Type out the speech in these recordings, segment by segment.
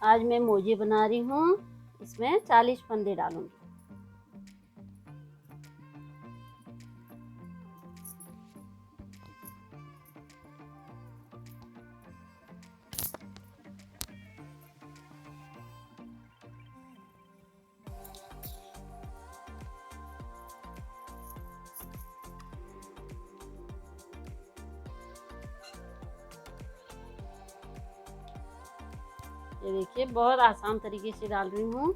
आज मैं मोजे बना रही हूँ। इसमें 40 फंदे डालूंगी। ये देखिए, बहुत आसान तरीके से डाल रही हूँ।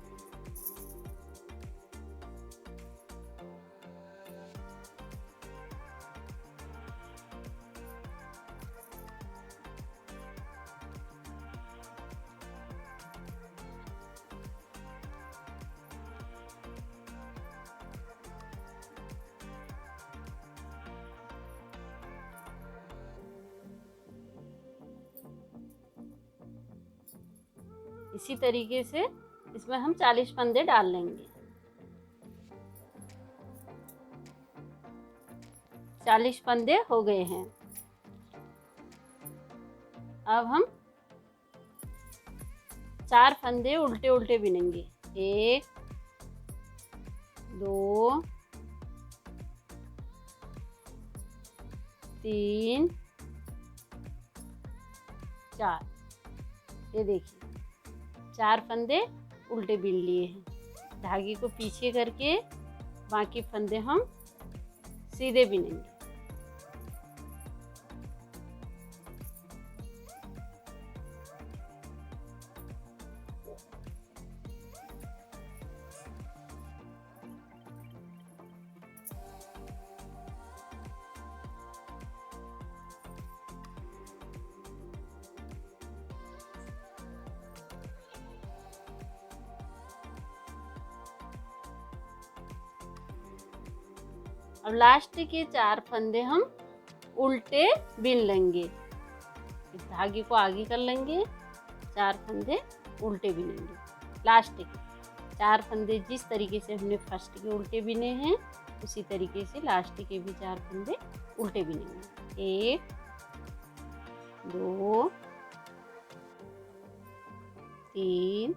इसी तरीके से इसमें हम 40 फंदे डाल लेंगे। 40 फंदे हो गए हैं। अब हम 4 फंदे उल्टे उल्टे बिनेंगे। 1 2 3 4। ये देखिए, 4 फंदे उल्टे बिन लिए हैं। धागे को पीछे करके बाकी फंदे हम सीधे बिनेंगे। अब लास्ट के 4 फंदे हम उल्टे बिन लेंगे। इस धागे को आगे कर लेंगे, 4 फंदे उल्टे बिनेंगे। लास्ट के 4 फंदे जिस तरीके से हमने फर्स्ट के उल्टे बिने हैं, उसी तरीके से लास्ट के भी 4 फंदे उल्टे बिनेंगे। 1 2 3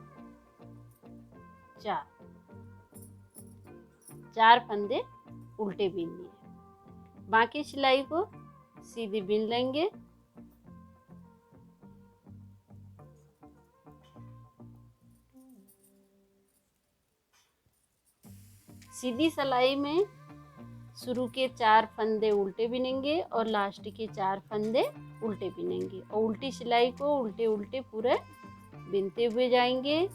4। 4 फंदे उल्टे बीन लिए। बाकी सिलाई को सीधी बीन लेंगे। सीधी सिलाई में शुरू के 4 फंदे उल्टे बिनेंगे और लास्ट के 4 फंदे उल्टे बिनेंगे, और उल्टी सिलाई को उल्टे उल्टे पूरे बिनते हुए जाएंगे।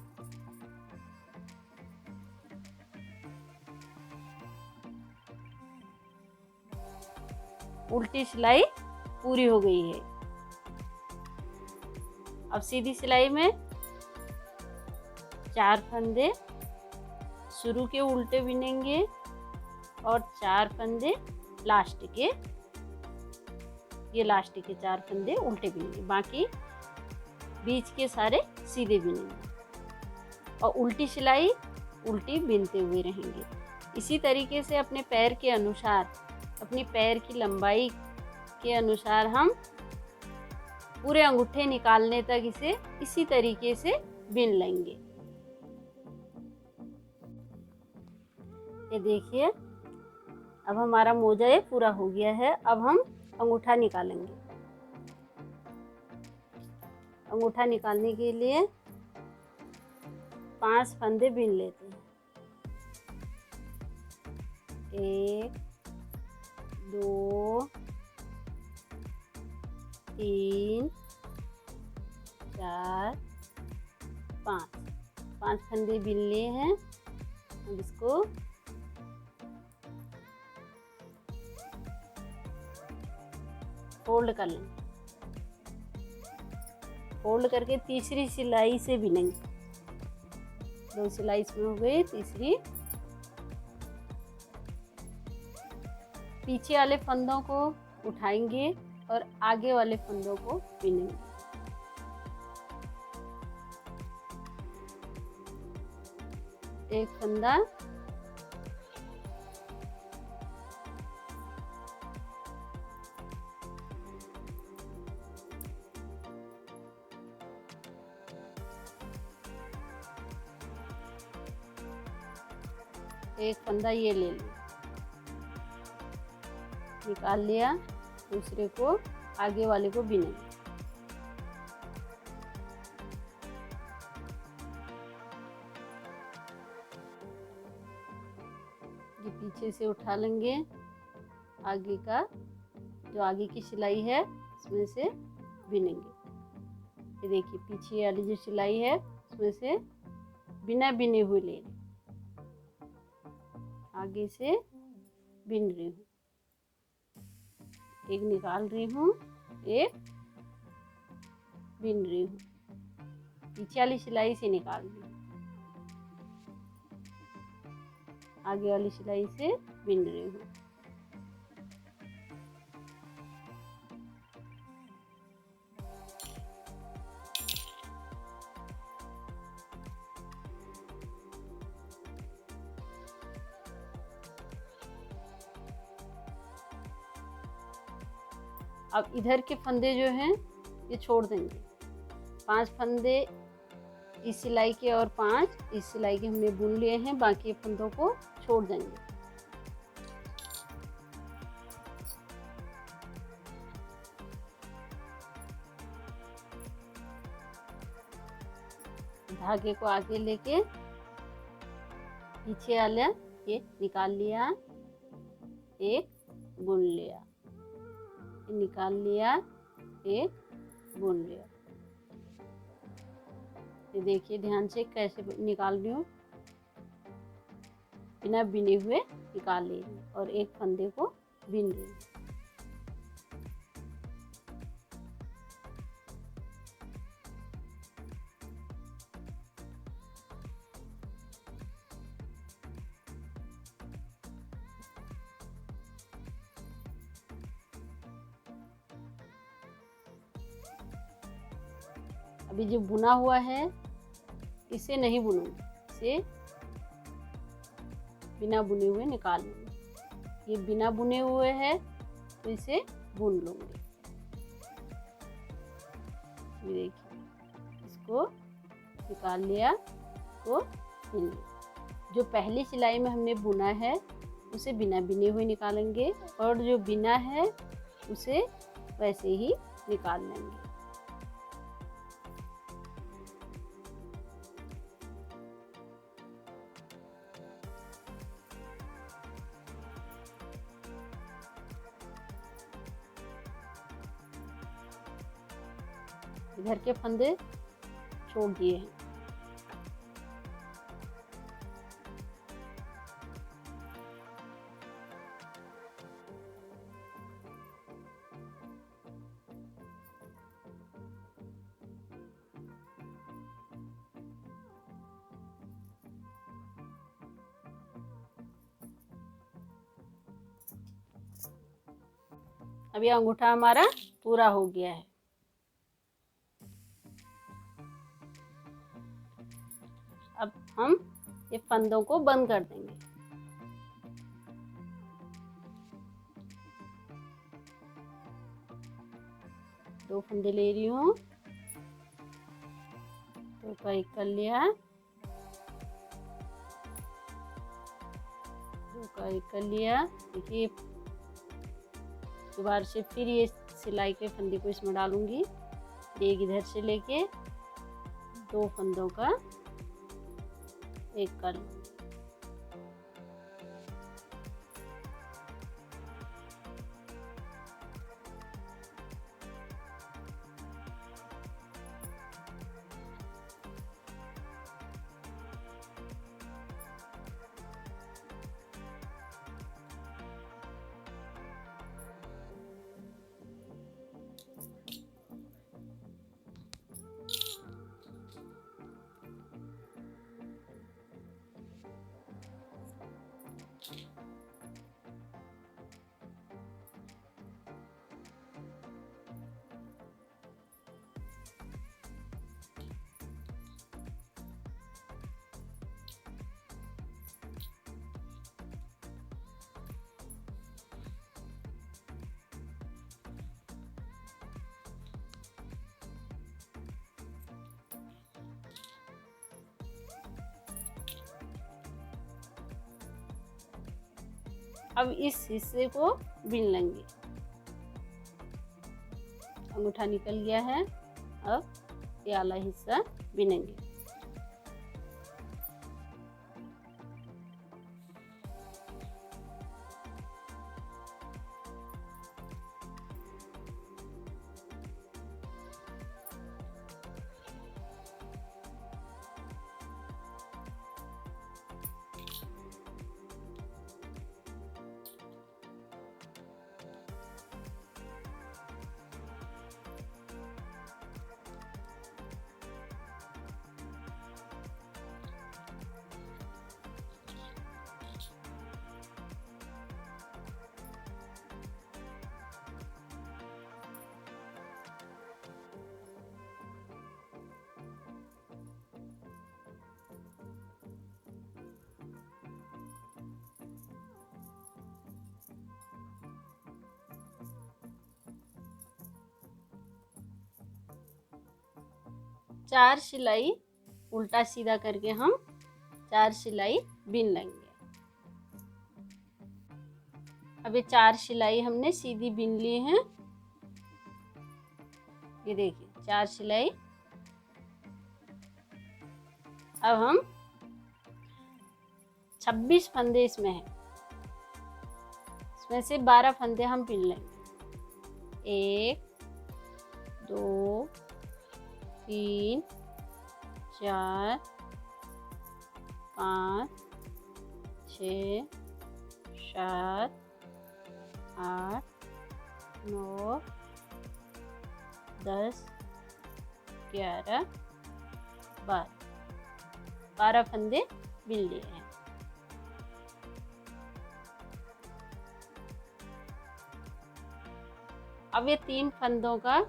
उल्टी सिलाई पूरी हो गई है। अब सीधी सिलाई में 4 फंदे शुरू के उल्टे बिनेंगे और 4 फंदे लास्ट के, ये लास्ट के 4 फंदे उल्टे बिनेंगे। बाकी बीच के सारे सीधे बिनेंगे और उल्टी सिलाई उल्टी बिनते हुए रहेंगे। इसी तरीके से अपने पैर के अनुसार, अपनी पैर की लंबाई के अनुसार हम पूरे अंगूठे निकालने तक इसे इसी तरीके से बिन लेंगे। ये देखिए, अब हमारा मोजा ये पूरा हो गया है। अब हम अंगूठा निकालेंगे। अंगूठा निकालने के लिए 5 फंदे बिन लेते हैं। 1 2 3 4 5 फंदे बिन लिए हैं। अब इसको फोल्ड कर लेंगे। फोल्ड करके तीसरी सिलाई से बिनेंगे। 2 सिलाई इसमें हो गई, तीसरी पीछे वाले फंदों को उठाएंगे और आगे वाले फंदों को बिनेंगे। एक फंदा एक फंदा ये ले लिया, निकाल लिया, दूसरे को आगे वाले को बिनेंगे। ये पीछे से उठा लेंगे, आगे का जो आगे की सिलाई है इसमें से बिनेंगे। ये देखिए पीछे वाली जो सिलाई है उसमें से बिना बिने हुए ले रही, आगे से बिन रही हूँ, एक निकाल रही हूँ, एक बिन रही हूँ, पीछे वाली सिलाई से निकाल रही हूँ, आगे वाली सिलाई से बिन रही हूँ। अब इधर के फंदे जो हैं ये छोड़ देंगे, 5 फंदे इस सिलाई के और 5 इस सिलाई के हमने बुन लिए हैं, बाकी फंदों को छोड़ देंगे। धागे को आगे लेके पीछे वाला ये निकाल लिया, एक बुन लिया, निकाल लिया, एक बुन लिया। ये देखिए ध्यान से कैसे निकाल रही हूँ, बिना बिने हुए निकाल ले रही हूँ और एक फंदे को बिन रही हूँ। अभी जो बुना हुआ है इसे नहीं बुनूंगी, इसे बिना बुने हुए निकाल लूँगी। ये बिना बुने हुए है तो इसे बुन लूँगी। ये देखिए इसको निकाल लिया तो बिन लिया। जो पहली सिलाई में हमने बुना है उसे बिना बिने हुए निकालेंगे और जो बिना है उसे वैसे ही निकाल लेंगे। इधर के फंदे छोड़ दिए हैं। अब ये अंगूठा हमारा पूरा हो गया है। अब हम ये फंदों को बंद कर देंगे। दो फंदे ले रही हूँ, दो का एक कर लिया, दो का एक कर लिया। देखिए दोबारा से फिर ये सिलाई के फंदे को इसमें डालूंगी, एक इधर से लेके दो फंदों का एक कर लूँगी। अब इस हिस्से को बीन लेंगे। अंगूठा निकल गया है, अब ये वाला हिस्सा बीनेंगे। चार सिलाई उल्टा सीधा करके हम 4 सिलाई बीन लेंगे। अब ये 4 सिलाई हमने सीधी बीन ली है। ये देखिए 4 सिलाई। अब हम 26 फंदे इसमें हैं, इसमें से 12 फंदे हम बीन लेंगे। 1 2 3 4 5 6 7 8 9 10 11 12 फंदे बीन लिए हैं। अब ये 3 फंदों का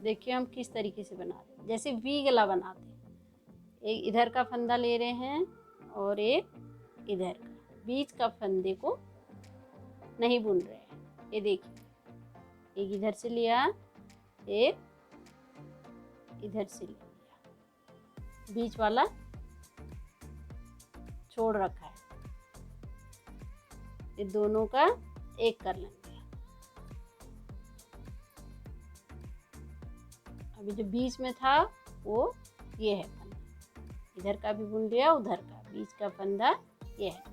देखिए हम किस तरीके से बना रहे हैं, जैसे वी गला बनाते हैं। एक इधर का फंदा ले रहे हैं और एक इधर का, बीच का फंदे को नहीं बुन रहे हैं। ये देखिए एक इधर से लिया, एक इधर से लिया, बीच वाला छोड़ रखा है। ये दोनों का एक कर लेंगे। अभी जो बीच में था वो ये है फंदा, इधर का भी बुन लिया, उधर का बीच का फंदा ये है।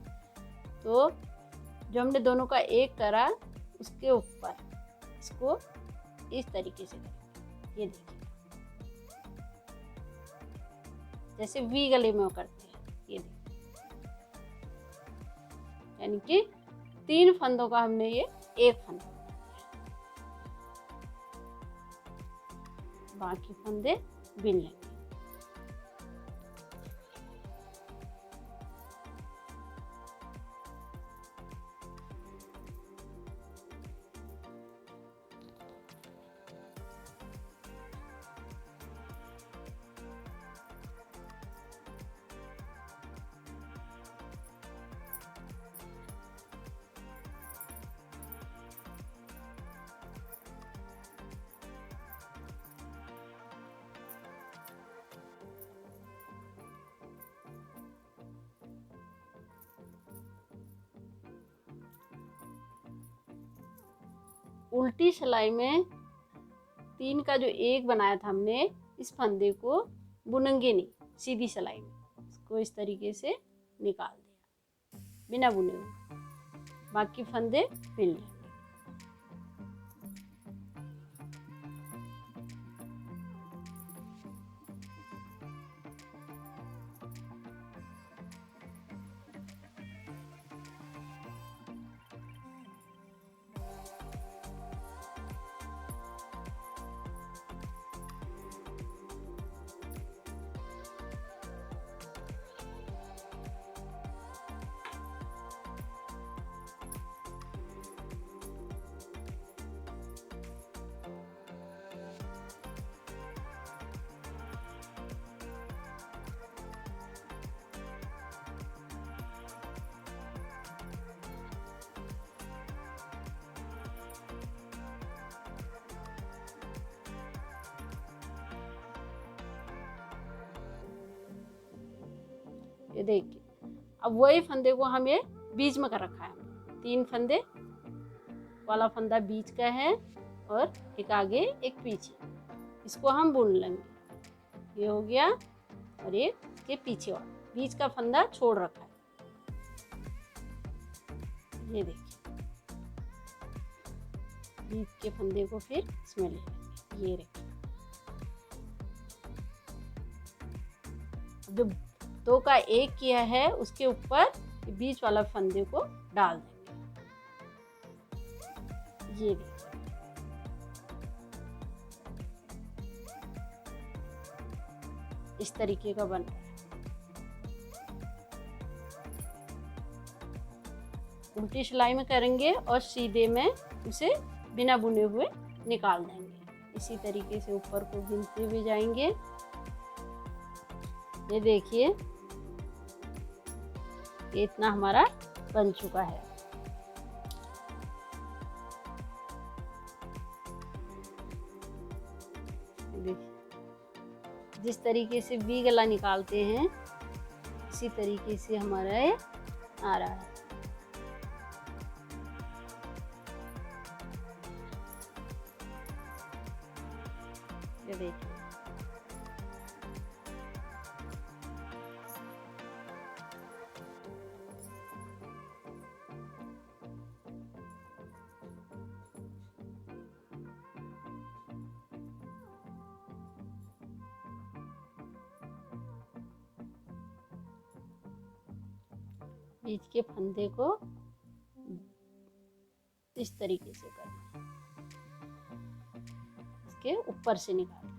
तो जो हमने दोनों का एक करा उसके ऊपर इसको इस तरीके से करेंगे। ये देखिए जैसे वी गले में करते हैं। ये देखिए यानी कि 3 फंदों का हमने ये एक फंदा, बाकी फंदे बीन लेंगे। उल्टी सिलाई में 3 का जो एक बनाया था हमने, इस फंदे को बुनेंगे नहीं, सीधी सिलाई में इसको इस तरीके से निकाल दिया बिना बुने हुए, बाकी फंदे बीन लेंगे। ये देखिए अब वही फंदे को हमें बीच में कर रखा है, 3 फंदे वाला फंदा बीच का है और एक आगे एक पीछे, इसको हम बुन लेंगे। ये हो गया और एक के पीछे वाला बीच का फंदा छोड़ रखा है। ये देखिए बीच के फंदे को फिर इसमें ले लेंगे। ये देखिए जो 2 का 1 किया है उसके ऊपर बीच वाला फंदे को डाल देंगे। ये देखिए इस तरीके का बन रहा है। उल्टी सिलाई में करेंगे और सीधे में उसे बिना बुने हुए निकाल देंगे। इसी तरीके से ऊपर को बुनते हुए जाएंगे। ये देखिए ये इतना हमारा बन चुका है। देखिए जिस तरीके से वी गला निकालते हैं इसी तरीके से हमारा ये आ रहा है। ये देखिए बीच के फंदे को इस तरीके से करना है, इसके ऊपर से निकालना है।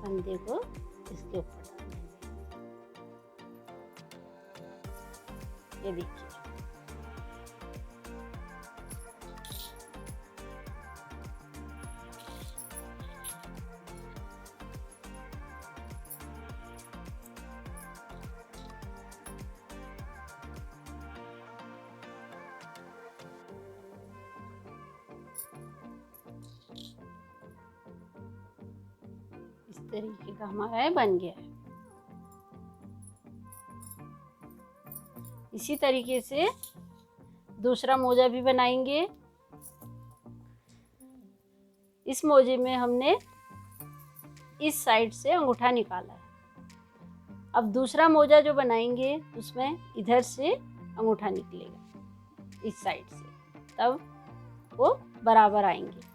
फंदे को इसके ऊपर डाल देंगे। ये देखिए इस तरीके का हमारा है बन गया है। इसी तरीके से दूसरा मोजा भी बनाएंगे। इस मोजे में हमने इस साइड से अंगूठा निकाला है। अब दूसरा मोजा जो बनाएंगे उसमें इधर से अंगूठा निकलेगा इस साइड से, तब वो बराबर आएंगे।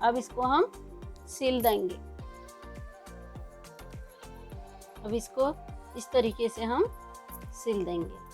अब इसको हम सिल देंगे। अब इसको इस तरीके से हम सिल देंगे।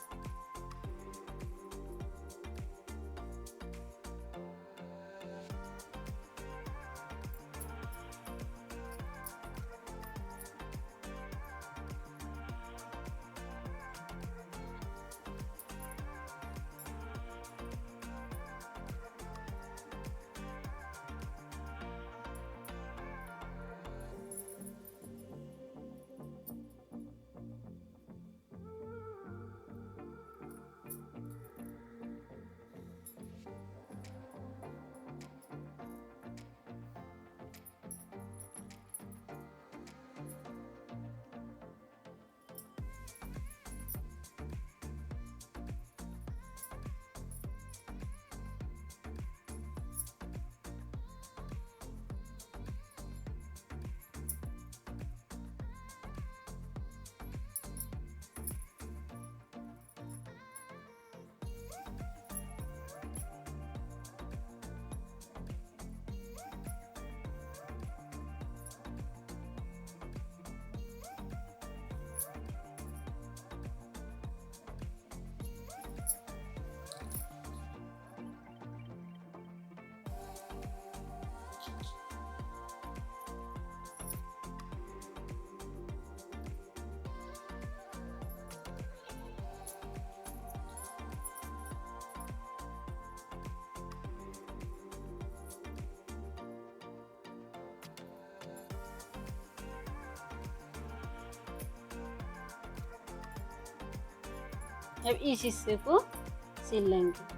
अब इस हिस्से को सिल लेंगे।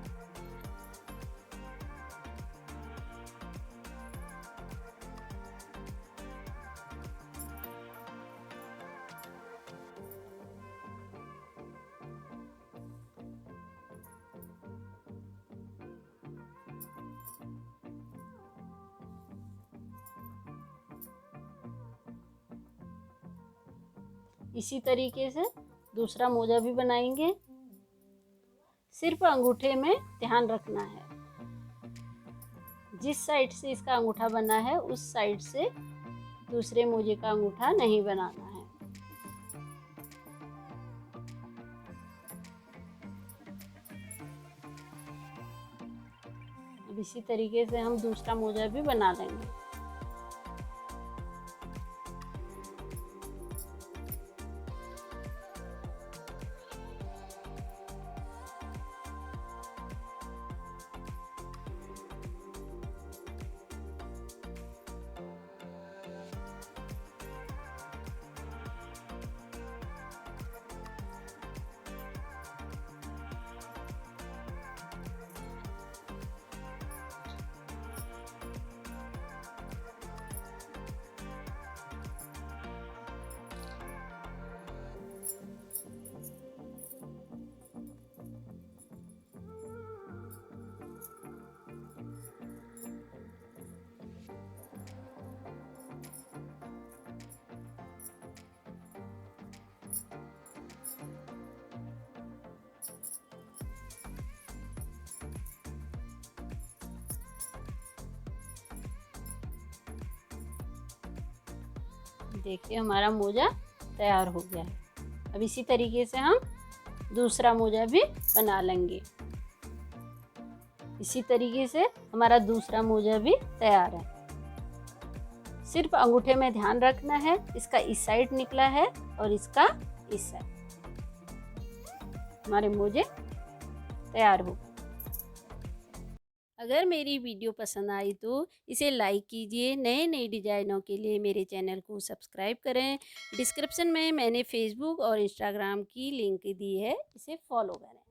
इसी तरीके से दूसरा मोजा भी बनाएंगे। सिर्फ अंगूठे में ध्यान रखना है, जिस साइड से इसका अंगूठा बना है उस साइड से दूसरे मोजे का अंगूठा नहीं बनाना है। अब इसी तरीके से हम दूसरा मोजा भी बना लेंगे। देखिए हमारा मोजा तैयार हो गया है। अब इसी तरीके से हम दूसरा मोजा भी बना लेंगे। इसी तरीके से हमारा दूसरा मोजा भी तैयार है। सिर्फ अंगूठे में ध्यान रखना है, इसका इस साइड निकला है और इसका इस साइड। हमारे मोजे तैयार हो गए। अगर मेरी वीडियो पसंद आई तो इसे लाइक कीजिए। नए नए डिज़ाइनों के लिए मेरे चैनल को सब्सक्राइब करें। डिस्क्रिप्शन में मैंने फेसबुक और इंस्टाग्राम की लिंक दी है, इसे फॉलो करें।